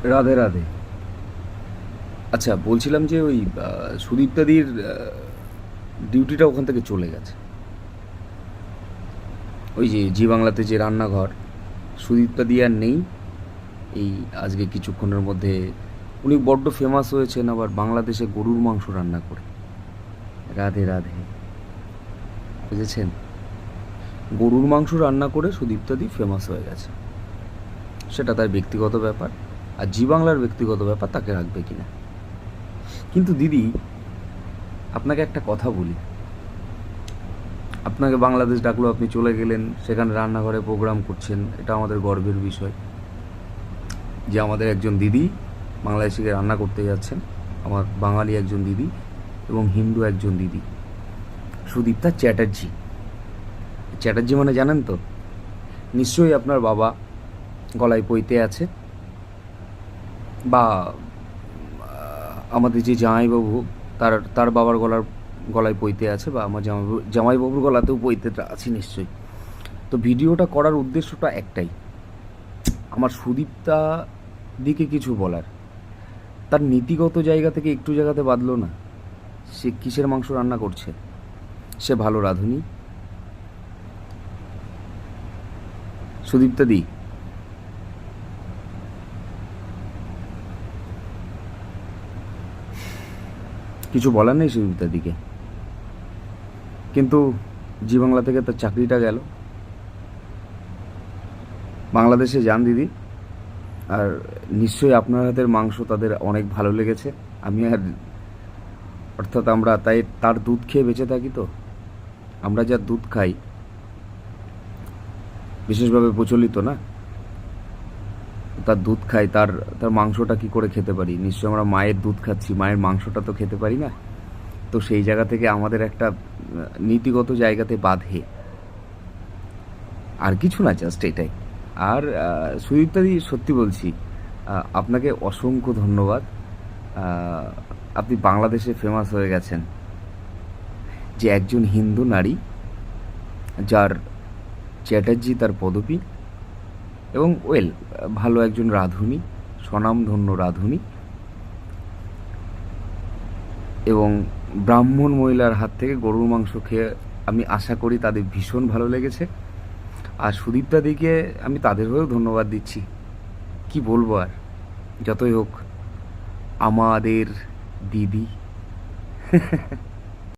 রাধে রাধে। আচ্ছা, বলছিলাম যে ওই সুদীপ্তাদির ডিউটিটা ওখান থেকে চলে গেছে। ওই যে জি বাংলাতে যে রান্নাঘর, সুদীপ্তাদি আর নেই। এই আজকে কিছুক্ষণের মধ্যে উনি বড্ড ফেমাস হয়েছেন আবার বাংলাদেশে গরুর মাংস রান্না করে। রাধে রাধে। বুঝেছেন? গরুর মাংস রান্না করে সুদীপ্তাদি ফেমাস হয়ে গেছে। সেটা তার ব্যক্তিগত ব্যাপার। আর জি বাংলার ব্যক্তিগত ব্যাপার, তাকে রাখবে কিনা। কিন্তু দিদি, আপনাকে একটা কথা বলি। আপনাকে বাংলাদেশ ডাকলো, আপনি চলে গেলেন, সেখানে রান্নাঘরে প্রোগ্রাম করছেন, এটা আমাদের গর্বের বিষয় যে আমাদের একজন দিদি বাংলাদেশে গিয়ে রান্না করতে যাচ্ছেন। আমার বাঙালি একজন দিদি এবং হিন্দু একজন দিদি, সুদীপ্তা চ্যাটার্জি। চ্যাটার্জি মানে জানেন তো? নিশ্চয়ই আপনার বাবা গলায় পৈতে আছে, বা আমাদের যে জামাইবাবু, তার তার বাবার গলায় পৈতে আছে, বা আমার জামাইবাবুর গলাতেও পৈতেটা আছে নিশ্চয়ই। তো ভিডিওটা করার উদ্দেশ্যটা একটাই, আমার সুদীপ্তা দিকে কিছু বলার। তার নীতিগত জায়গা থেকে একটু জায়গাতে বাদলো না। সে কিসের মাংস রান্না করছে? সে ভালো রাঁধুনি। সুদীপ্তা দি, কিছু বলার নেই সুদীপ্তা দিকে। কিন্তু জি বাংলা থেকে তার চাকরিটা গেল। বাংলাদেশে যান দিদি, আর নিশ্চয়ই আপনার হাতের মাংস তাদের অনেক ভালো লেগেছে। আমি আর, অর্থাৎ আমরা তাই তার দুধ খেয়ে বেঁচে থাকি। তো আমরা যা দুধ খাই, বিশেষভাবে প্রচলিত না, তার দুধ খাই, তার তার মাংসটা কি করে খেতে পারি? নিশ্চয়ই আমরা মায়ের দুধ খাচ্ছি, মায়ের মাংসটা তো খেতে পারি না। তো সেই জায়গা থেকে আমাদের একটা নীতিগত জায়গাতে বাঁধে, আর কিছু না, জাস্ট এটাই। আর সুদীপ্তাদি, সত্যি বলছি, আপনাকে অসংখ্য ধন্যবাদ। আহ, আপনি বাংলাদেশে ফেমাস হয়ে গেছেন যে একজন হিন্দু নারী, যার চ্যাটার্জি তার পদবী, এবং ভালো একজন রাঁধুনি, স্বনামধন্য রাঁধুনি, এবং ব্রাহ্মণ মহিলার হাত থেকে গরুর মাংস খেয়ে আমি আশা করি তাদের ভীষণ ভালো লেগেছে। আর সুদীপ্তাদিকে আমি তাদের হয়েও ধন্যবাদ দিচ্ছি। কি বলবো আর, যতই হোক আমাদের দিদি।